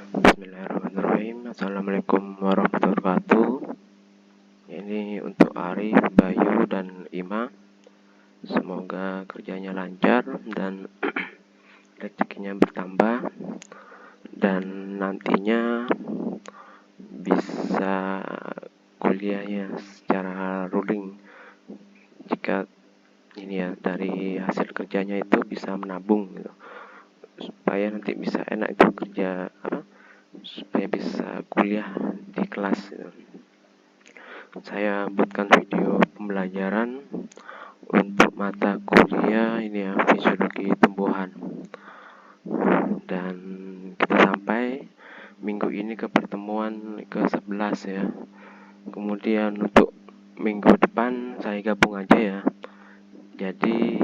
Bismillahirrahmanirrahim. Assalamualaikum warahmatullahi wabarakatuh. Ini untuk Arif, Bayu, dan Ima. Semoga kerjanya lancar dan rezekinya bertambah, dan nantinya bisa kuliahnya secara ruling. Jika ini ya, dari hasil kerjanya itu bisa menabung gitu, supaya nanti bisa enak itu kerja supaya bisa kuliah di kelas gitu. Saya buatkan video pembelajaran untuk mata kuliah ini ya, fisiologi tumbuhan, dan kita sampai minggu ini ke pertemuan ke-11 ya. Kemudian untuk minggu depan saya gabung aja ya, jadi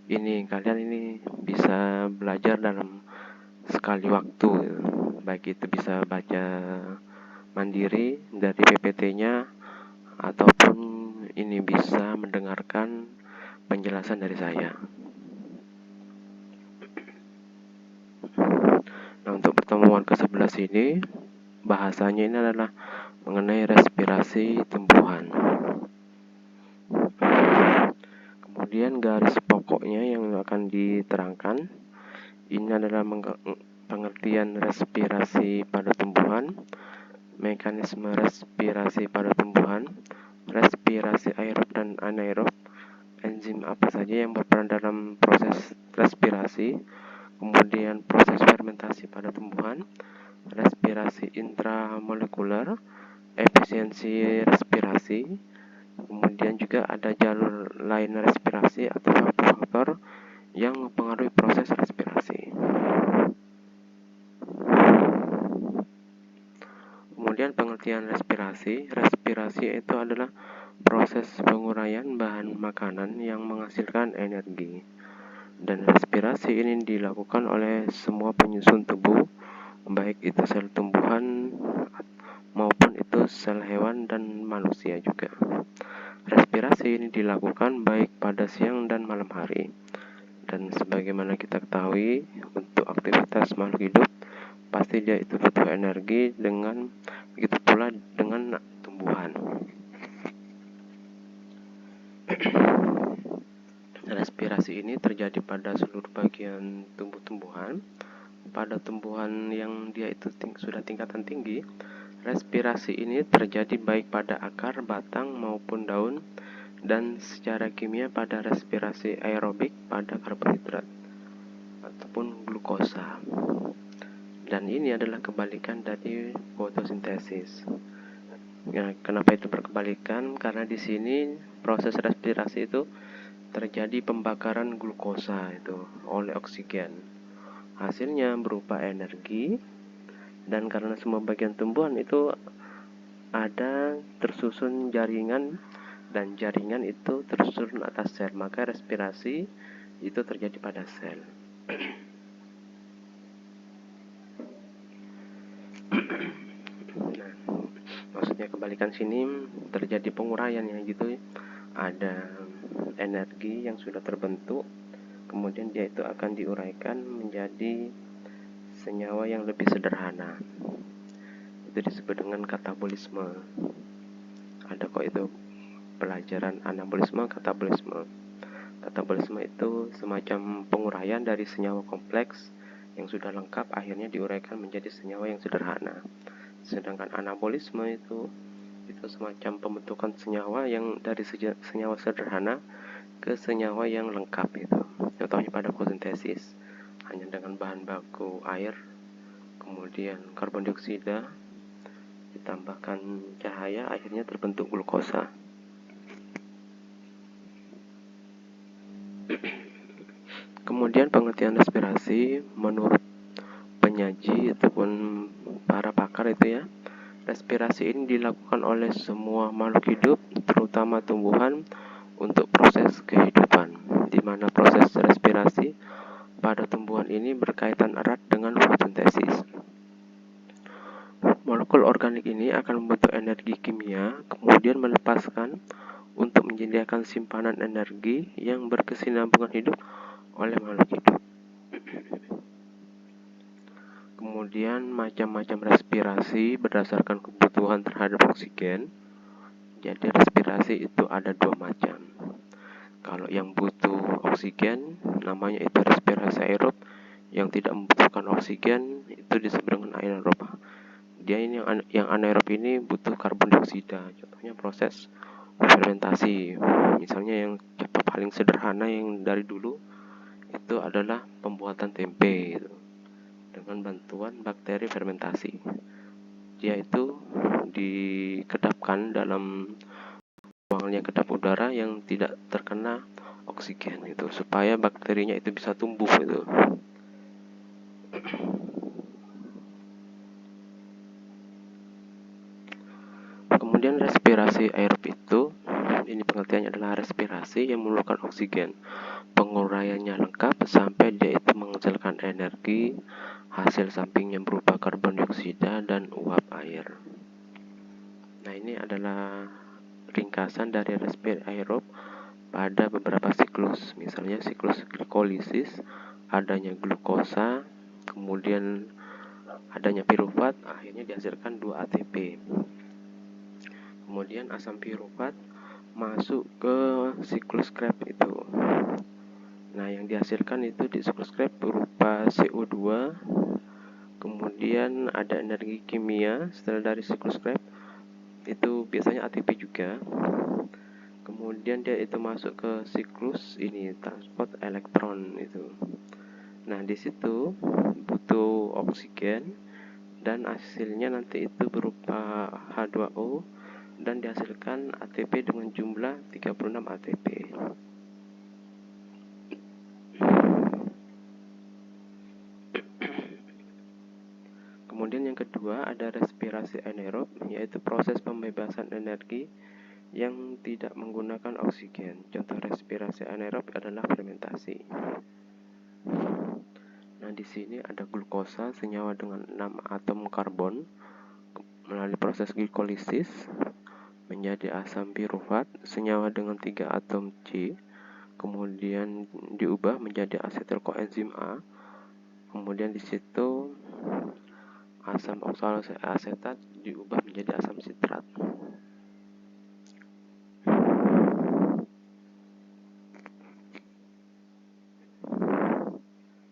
ini kalian ini bisa belajar dalam sekali waktu gitu. Baik itu bisa baca mandiri dari PPT-nya ataupun ini bisa mendengarkan penjelasan dari saya. Nah, untuk pertemuan ke-11 ini bahasanya ini adalah mengenai respirasi tumbuhan. Kemudian garis pokoknya yang akan diterangkan ini adalah pengertian respirasi pada tumbuhan, mekanisme respirasi pada tumbuhan, respirasi aerob dan anaerob, enzim apa saja yang berperan dalam proses respirasi, kemudian proses fermentasi pada tumbuhan, respirasi intramolekuler, efisiensi respirasi, kemudian juga ada jalur lain respirasi atau faktor-faktor yang mempengaruhi proses respirasi. Kemudian pengertian respirasi. Respirasi itu adalah proses penguraian bahan makanan yang menghasilkan energi. Dan respirasi ini dilakukan oleh semua penyusun tubuh, baik itu sel tumbuhan maupun itu sel hewan dan manusia juga. Respirasi ini dilakukan baik pada siang dan malam hari. Dan sebagaimana kita ketahui, untuk aktivitas makhluk hidup pasti dia itu butuh energi, dengan begitu pula dengan tumbuhan. Respirasi ini terjadi pada seluruh bagian tumbuh-tumbuhan. Pada tumbuhan yang dia itu sudah tingkatan tinggi, respirasi ini terjadi baik pada akar, batang maupun daun, dan secara kimia pada respirasi aerobik pada karbohidrat ataupun glukosa. Dan ini adalah kebalikan dari fotosintesis. Nah, kenapa itu berkebalikan? Karena di sini proses respirasi itu terjadi pembakaran glukosa itu oleh oksigen. Hasilnya berupa energi, dan karena semua bagian tumbuhan itu ada tersusun jaringan, dan jaringan itu tersusun atas sel, maka respirasi itu terjadi pada sel. Nah, maksudnya kebalikan sini terjadi penguraian ya gitu. Ada energi yang sudah terbentuk, kemudian dia itu akan diuraikan menjadi senyawa yang lebih sederhana. Itu disebut dengan katabolisme. Ada kok itu pelajaran anabolisme, katabolisme. Katabolisme itu semacam penguraian dari senyawa kompleks yang sudah lengkap akhirnya diuraikan menjadi senyawa yang sederhana. Sedangkan anabolisme itu semacam pembentukan senyawa yang dari senyawa sederhana ke senyawa yang lengkap itu. Contohnya pada fotosintesis, hanya dengan bahan baku air, kemudian karbon dioksida, ditambahkan cahaya, akhirnya terbentuk glukosa. Kemudian pengertian respirasi menurut penyaji ataupun para pakar itu ya, respirasi ini dilakukan oleh semua makhluk hidup, terutama tumbuhan, untuk proses kehidupan, di mana proses respirasi pada tumbuhan ini berkaitan erat dengan fotosintesis. Molekul organik ini akan membentuk energi kimia, kemudian melepaskan untuk menyediakan simpanan energi yang berkesinambungan hidup oleh makhluk hidup. Kemudian macam-macam respirasi berdasarkan kebutuhan terhadap oksigen. Jadi respirasi itu ada dua macam. Kalau yang butuh oksigen namanya itu respirasi aerob, yang tidak membutuhkan oksigen itu disebut dengan anaerob. Dia ini yang anaerob ini butuh karbon dioksida. Contohnya proses fermentasi. Misalnya yang contoh paling sederhana yang dari dulu itu adalah pembuatan tempe gitu, dengan bantuan bakteri fermentasi. Dia itu dikedapkan dalam ruangan yang kedap udara yang tidak terkena oksigen itu, supaya bakterinya itu bisa tumbuh itu. Kemudian respirasi aerob itu, ini pengertiannya adalah respirasi yang memerlukan oksigen. Penguraiannya lengkap sampai dia itu menghasilkan energi, hasil sampingnya berupa karbon dioksida dan uap air. Nah, ini adalah ringkasan dari respirasi aerob pada beberapa siklus. Misalnya siklus glikolisis, adanya glukosa, kemudian adanya pirufat, akhirnya dihasilkan 2 ATP. Kemudian asam pirufat masuk ke siklus Krebs itu. Nah, yang dihasilkan itu di siklus Krebs berupa CO2. Kemudian ada energi kimia setelah dari siklus Krebs itu biasanya ATP juga. Kemudian dia itu masuk ke siklus ini transport elektron itu. Nah, di situ butuh oksigen dan hasilnya nanti itu berupa H2O dan dihasilkan ATP dengan jumlah 36 ATP. Kemudian yang kedua ada respirasi anaerob, yaitu proses pembebasan energi yang tidak menggunakan oksigen. Contoh respirasi anaerob adalah fermentasi. Nah, di sini ada glukosa senyawa dengan 6 atom karbon melalui proses glikolisis menjadi asam pirufat senyawa dengan 3 atom C, kemudian diubah menjadi asetil koenzim A. Kemudian di situ asam oksaloasetat diubah menjadi asam sitrat.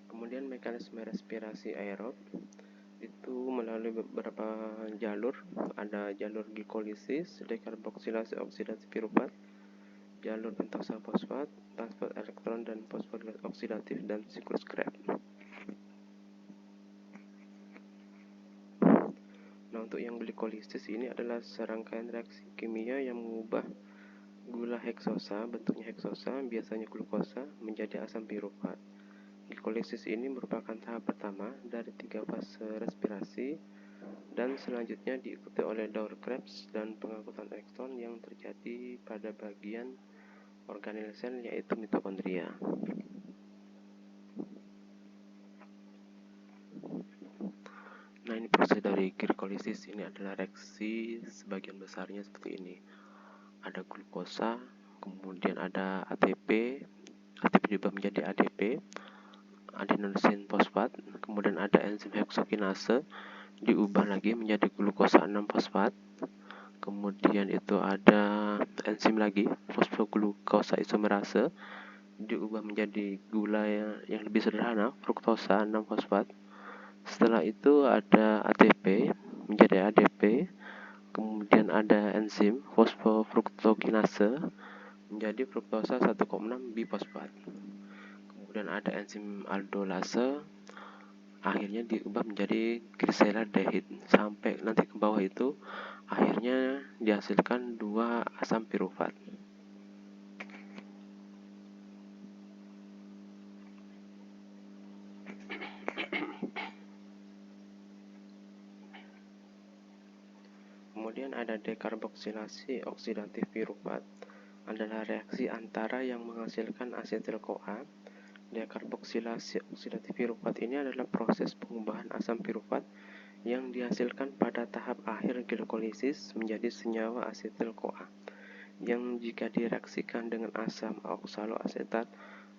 Kemudian mekanisme respirasi aerob itu melalui beberapa jalur. Ada jalur glikolisis, dekarboksilasi oksidasi pirufat, jalur pentosa fosfat, transport elektron dan fosforilat oksidatif, dan siklus Krebs. Nah, untuk yang glikolisis ini adalah serangkaian reaksi kimia yang mengubah gula heksosa, bentuknya heksosa, biasanya glukosa, menjadi asam pirufat. Glikolisis ini merupakan tahap pertama dari 3 fase respirasi dan selanjutnya diikuti oleh daur Krebs dan pengangkutan elektron yang terjadi pada bagian organel sel, yaitu mitokondria. Nah, ini proses dari glikolisis ini adalah reaksi sebagian besarnya seperti ini. Ada glukosa, kemudian ada ATP diubah menjadi ADP, adenosin fosfat, kemudian ada enzim heksokinase diubah lagi menjadi glukosa 6 fosfat, kemudian itu ada enzim lagi fosfoglukosa isomerase diubah menjadi gula yang lebih sederhana, fruktosa 6 fosfat. Setelah itu ada ATP menjadi ADP, kemudian ada enzim fosfofruktokinase menjadi fruktosa 1,6 bifosfat. Kemudian ada enzim aldolase, akhirnya diubah menjadi gliseraldehyde sampai nanti ke bawah itu akhirnya dihasilkan 2 asam pirufat. Kemudian ada dekarboksilasi oksidatif pirufat, adalah reaksi antara yang menghasilkan asetil-CoA. Dekarboksilasi oksidatif pirufat ini adalah proses pengubahan asam pirufat yang dihasilkan pada tahap akhir glikolisis menjadi senyawa asetil-CoA, yang jika direaksikan dengan asam oksaloasetat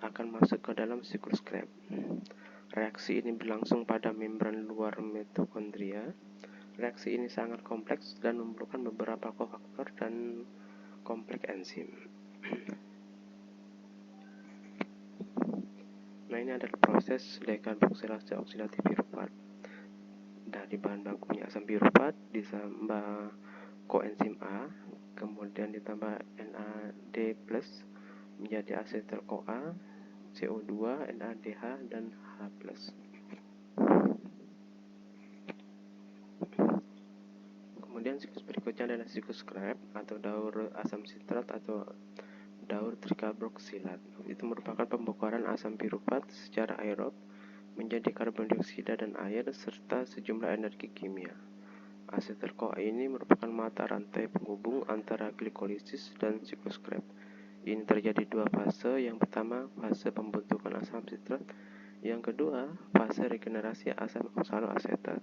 akan masuk ke dalam siklus Krebs. Reaksi ini berlangsung pada membran luar mitokondria. Reaksi ini sangat kompleks dan memerlukan beberapa kofaktor dan kompleks enzim. Nah, ini adalah proses dekarboksilasi oksidatif piruvat. Dari bahan bakunya asam piruvat ditambah koenzim A, kemudian ditambah NAD+ menjadi asetil CoA, CO2, NADH, dan H+. Kemudian siklus berikutnya adalah siklus Krebs atau daur asam sitrat atau daur trikarboksilat. Itu merupakan pembongkaran asam piruvat secara aerob menjadi karbon dioksida dan air serta sejumlah energi kimia. Asetil CoA ini merupakan mata rantai penghubung antara glikolisis dan siklus Krebs. Ini terjadi dua fase. Yang pertama, fase pembentukan asam sitrat. Yang kedua, fase regenerasi asam oksaloasetat.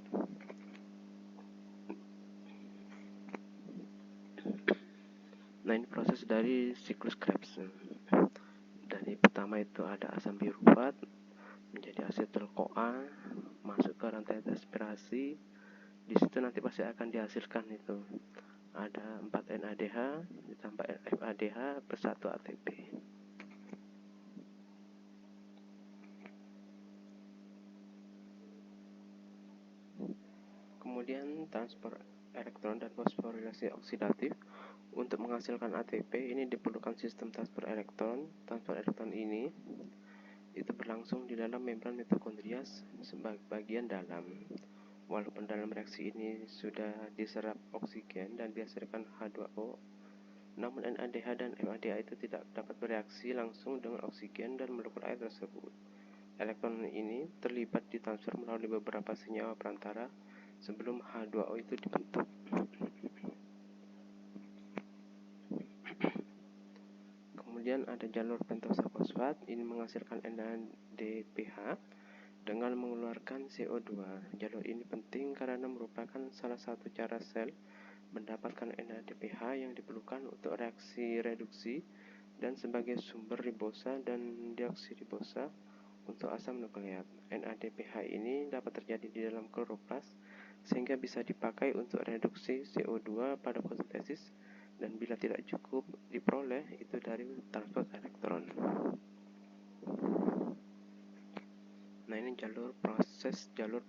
Nah, ini proses dari siklus Krebs. Dari pertama itu ada asam piruvat menjadi asetil CoA, masuk ke rantai respirasi. Di situ nanti pasti akan dihasilkan itu ada 4 NADH ditambah FADH plus 1 ATP. Kemudian transport elektron dan fosforilasi oksidatif. Untuk menghasilkan ATP ini diperlukan sistem transport elektron. Transport elektron ini itu berlangsung di dalam membran mitokondria sebagai bagian dalam. Walaupun dalam reaksi ini sudah diserap oksigen dan dihasilkan H2O, namun NADH dan FADH itu tidak dapat bereaksi langsung dengan oksigen dan molekul air tersebut. Elektron ini terlibat di transfer melalui beberapa senyawa perantara sebelum H2O itu dibentuk. Kemudian ada jalur pentosa fosfat, ini menghasilkan NADPH dengan mengeluarkan CO2. Jalur ini penting karena merupakan salah satu cara sel mendapatkan NADPH yang diperlukan untuk reaksi reduksi dan sebagai sumber ribosa dan deoksiribosa untuk asam nukleat. NADPH ini dapat terjadi di dalam kloroplas sehingga bisa dipakai untuk reduksi CO2 pada fotosintesis dan bila tidak cukup diperoleh itu dari transport elektron. Nah, ini proses jalur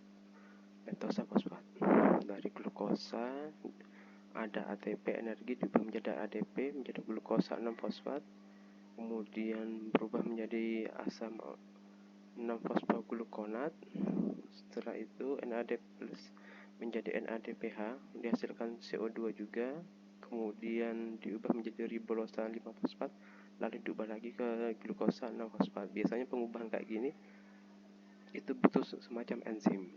pentosa fosfat. Dari glukosa ada ATP energi diubah menjadi ADP menjadi glukosa 6 fosfat, kemudian berubah menjadi asam 6 fosfoglukonat. Setelah itu NAD+ menjadi NADPH, dihasilkan CO2 juga, kemudian diubah menjadi ribolosa 5 fosfat, lalu diubah lagi ke glukosa 6 fosfat. Biasanya pengubahan kayak gini itu butuh semacam enzim.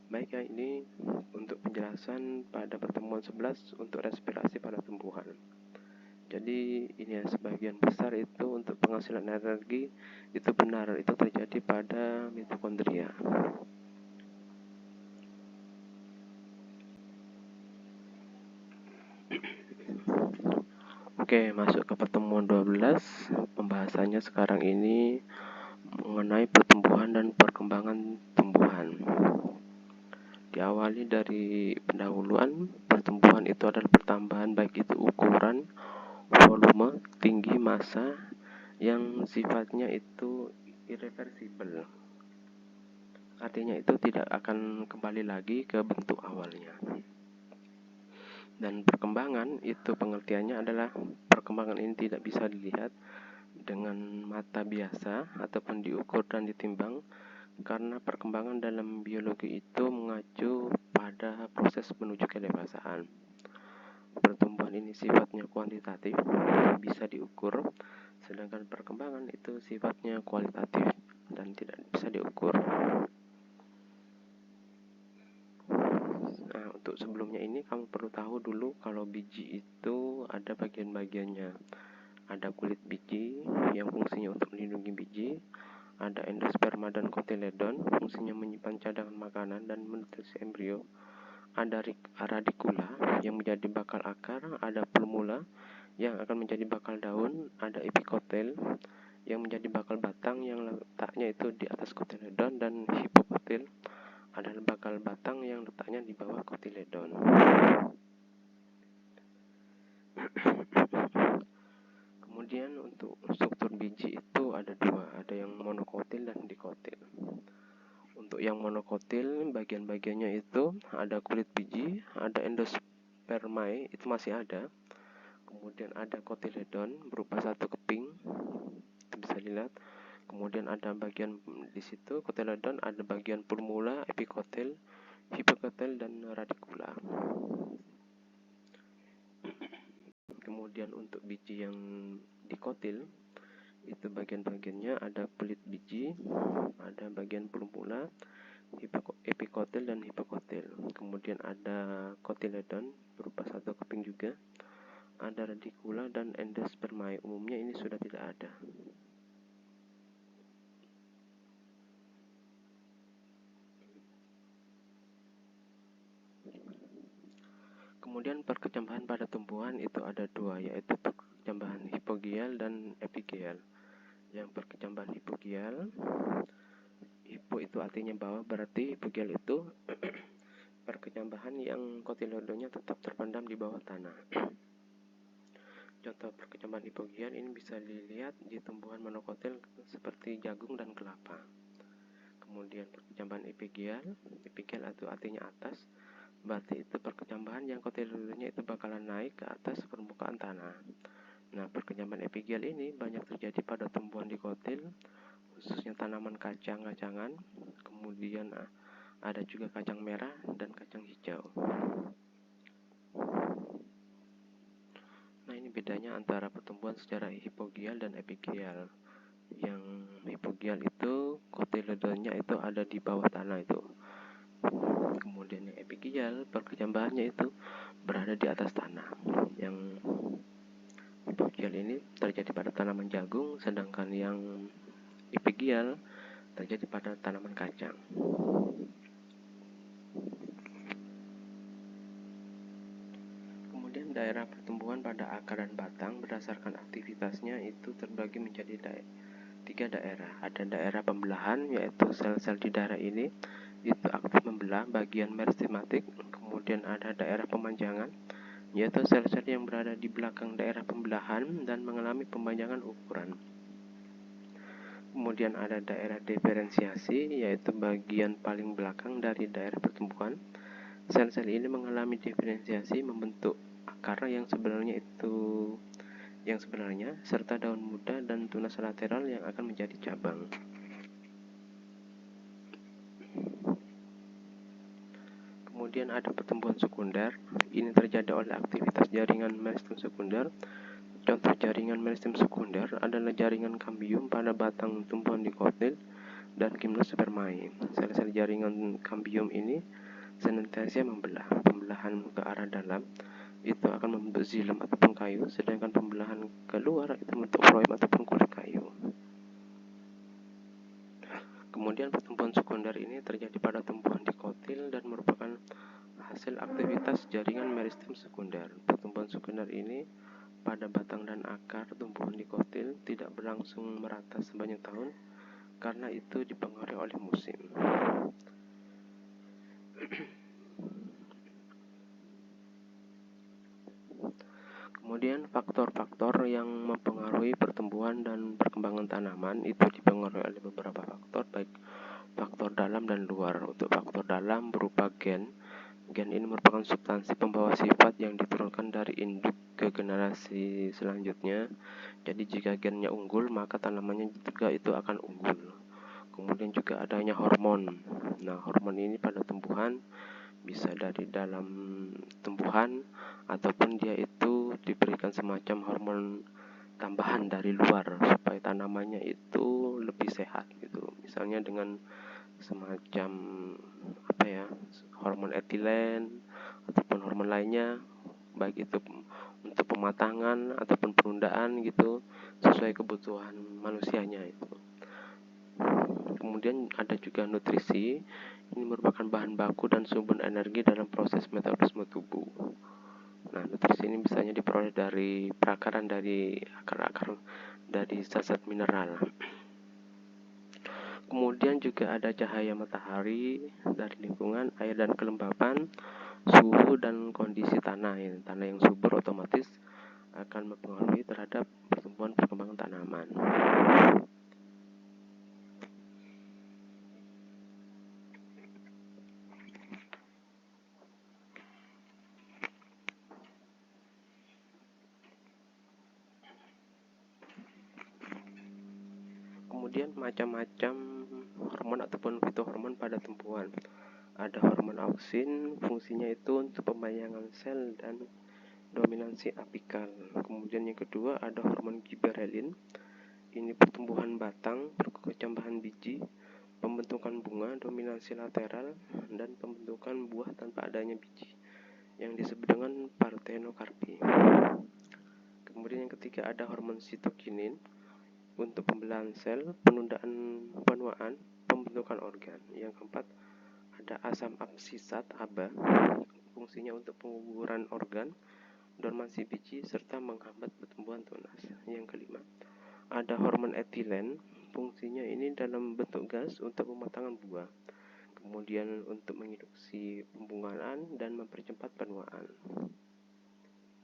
Baik ya, ini untuk penjelasan pada pertemuan 11 untuk respirasi pada tumbuhan. Jadi ini ya, sebagian besar itu untuk penghasilan energi itu benar, itu terjadi pada mitokondria. Oke, masuk ke pertemuan 12. Pembahasannya sekarang ini mengenai pertumbuhan dan perkembangan tumbuhan. Diawali dari pendahuluan, pertumbuhan itu adalah pertambahan baik itu ukuran, volume, tinggi, massa yang sifatnya itu irreversibel. Artinya itu tidak akan kembali lagi ke bentuk awalnya. Dan perkembangan itu pengertiannya adalah perkembangan ini tidak bisa dilihat dengan mata biasa ataupun diukur dan ditimbang, karena perkembangan dalam biologi itu mengacu pada proses menuju kedewasaan. Pertumbuhan ini sifatnya kuantitatif, bisa diukur, sedangkan perkembangan itu sifatnya kualitatif dan tidak bisa diukur. Nah, untuk sebelumnya ini kamu perlu tahu dulu kalau biji itu ada bagian-bagiannya. Ada kulit biji yang fungsinya untuk melindungi biji, ada endosperma dan kotiledon, fungsinya menyimpan cadangan makanan dan menutrisi embrio. Ada radikula yang menjadi bakal akar, ada plumula yang akan menjadi bakal daun, ada epikotel yang menjadi bakal batang yang letaknya itu di atas kotiledon, dan hipokotil adalah bakal batang yang letaknya di bawah kotiledon. Kemudian untuk struktur biji itu ada dua, ada yang monokotil dan dikotil. Untuk yang monokotil, bagian-bagiannya itu ada kulit biji, ada endospermae, itu masih ada. Kemudian ada kotiledon berupa satu keping, itu bisa dilihat. Kemudian ada bagian di situ kotiledon, ada bagian plumula, epikotil, hipokotil, dan radikula. Kemudian untuk biji yang dikotil itu bagian-bagiannya ada kulit biji, ada bagian plumula, epikotil, dan hipokotil. Kemudian ada kotiledon berupa satu keping juga, ada radikula dan endospermae. Umumnya ini sudah tidak ada. Kemudian perkecambahan pada tumbuhan itu ada dua, yaitu perkecambahan hipogial dan epigial. Yang perkecambahan hipogial, hipo itu artinya bawah, berarti hipogial itu perkecambahan yang kotiledonnya tetap terpendam di bawah tanah. Contoh perkecambahan hipogial ini bisa dilihat di tumbuhan monokotil seperti jagung dan kelapa. Kemudian perkecambahan epigial itu artinya atas, berarti itu perkecambahan yang kotiledonnya itu bakalan naik ke atas permukaan tanah. Nah, perkecambahan epigial ini banyak terjadi pada tumbuhan dikotil, khususnya tanaman kacang-kacangan. Kemudian ada juga kacang merah dan kacang hijau. Nah, ini bedanya antara pertumbuhan secara hipogial dan epigial. Yang hipogial itu kotiledonnya itu ada di bawah tanah itu. Kemudian yang epigial, perkecambahannya itu berada di atas tanah. Yang hipogial ini terjadi pada tanaman jagung, sedangkan yang epigial terjadi pada tanaman kacang. Kemudian daerah pertumbuhan pada akar dan batang berdasarkan aktivitasnya itu terbagi menjadi tiga daerah. Ada daerah pembelahan, yaitu sel-sel di daerah ini itu aktif membelah bagian meristematik. Kemudian ada daerah pemanjangan, yaitu sel-sel yang berada di belakang daerah pembelahan dan mengalami pemanjangan ukuran. Kemudian ada daerah diferensiasi, yaitu bagian paling belakang dari daerah pertumbuhan. Sel-sel ini mengalami diferensiasi membentuk akar yang sebenarnya serta daun muda dan tunas lateral yang akan menjadi cabang. Kemudian ada pertumbuhan sekunder. Ini terjadi oleh aktivitas jaringan meristem sekunder. Contoh jaringan meristem sekunder adalah jaringan kambium pada batang tumbuhan dikotil dan gimnospermae. Sel-sel jaringan kambium ini senantiasa membelah. Pembelahan ke arah dalam itu akan membentuk xilem ataupun kayu, sedangkan pembelahan keluar itu membentuk floem ataupun kulit kayu. Kemudian pertumbuhan sekunder ini terjadi pada tumbuhan dikotil dan merupakan hasil aktivitas jaringan meristem sekunder. Pertumbuhan sekunder ini pada batang dan akar tumbuhan dikotil tidak berlangsung merata sepanjang tahun karena itu dipengaruhi oleh musim. Kemudian faktor-faktor yang mempengaruhi pertumbuhan dan perkembangan tanaman itu dipengaruhi oleh beberapa faktor, baik faktor dalam dan luar. Untuk faktor dalam berupa gen. Gen ini merupakan substansi pembawa sifat yang diturunkan dari induk ke generasi selanjutnya. Jadi jika gennya unggul, maka tanamannya juga itu akan unggul. Kemudian juga adanya hormon. Nah, hormon ini pada tumbuhan bisa dari dalam tumbuhan ataupun dia itu diberikan semacam hormon tambahan dari luar supaya tanamannya itu lebih sehat gitu. Misalnya dengan semacam hormon etilen ataupun hormon lainnya, baik itu untuk pematangan ataupun penundaan gitu, sesuai kebutuhan manusianya itu. Kemudian ada juga nutrisi. Ini merupakan bahan baku dan sumber energi dalam proses metabolisme tubuh. Nah, nutrisi ini misalnya diperoleh dari perakaran dari akar-akar dari zat-zat mineral. Kemudian juga ada cahaya matahari dari lingkungan, air dan kelembapan, suhu dan kondisi tanah. Tanah yang subur otomatis akan mempengaruhi terhadap pertumbuhan perkembangan tanaman. Kemudian macam-macam hormon ataupun fitohormon pada tumbuhan. Ada hormon auksin, fungsinya itu untuk pembayangan sel dan dominansi apikal. Kemudian yang kedua ada hormon giberellin. Ini pertumbuhan batang, perkecambahan biji, pembentukan bunga, dominansi lateral, dan pembentukan buah tanpa adanya biji, yang disebut dengan partenokarpi. Kemudian yang ketiga ada hormon sitokinin untuk pembelahan sel, penundaan penuaan, pembentukan organ. Yang keempat ada asam absisat ABA, fungsinya untuk penguburan organ, dormansi biji, serta menghambat pertumbuhan tunas. Yang kelima ada hormon etilen, fungsinya ini dalam bentuk gas untuk pematangan buah, kemudian untuk menginduksi pembungaan dan mempercepat penuaan.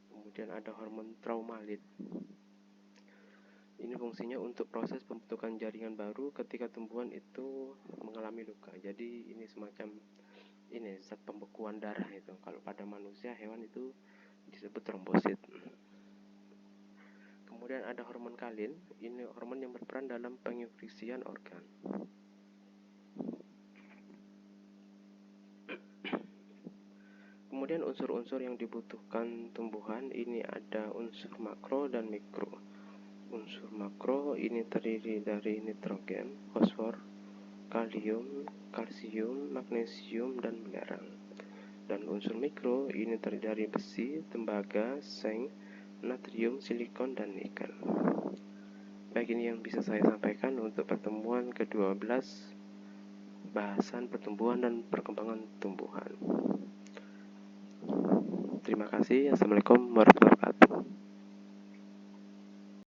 Kemudian ada hormon traumalin. Ini fungsinya untuk proses pembentukan jaringan baru ketika tumbuhan itu mengalami luka. Jadi ini semacam zat pembekuan darah itu. Kalau pada manusia, hewan itu disebut trombosit. Kemudian ada hormon kalin. Ini hormon yang berperan dalam penginfeksian organ. Kemudian unsur-unsur yang dibutuhkan tumbuhan ini ada unsur makro dan mikro. Unsur makro ini terdiri dari nitrogen, fosfor, kalium, kalsium, magnesium, dan mineral. Dan unsur mikro ini terdiri dari besi, tembaga, seng, natrium, silikon, dan nikel. Baik, ini yang bisa saya sampaikan untuk pertemuan ke-12 bahasan pertumbuhan dan perkembangan tumbuhan. Terima kasih. Assalamualaikum warahmatullahi wabarakatuh.